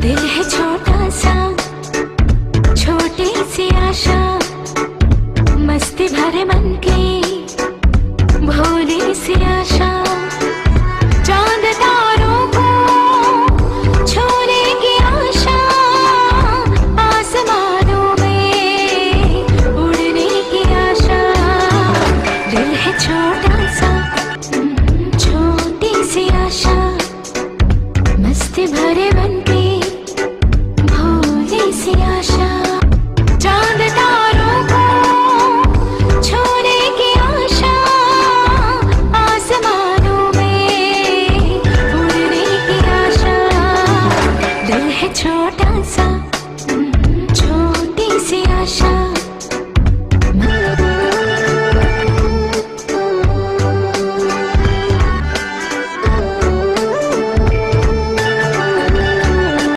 दिल है छोटा सा, छोटी सी आशा, मस्ती भरे मन की भोली सी आशा। चांद तारों को छूने की आशा, आसमानों में उड़ने की आशा। दिल है छोटा सा, छोटी सी आशा, मस्ती भरे मन की भोली सी आशा। चांद तारों को छूने की आशा, आसमानों में उड़ने की आशा। दिल है छोटा सा,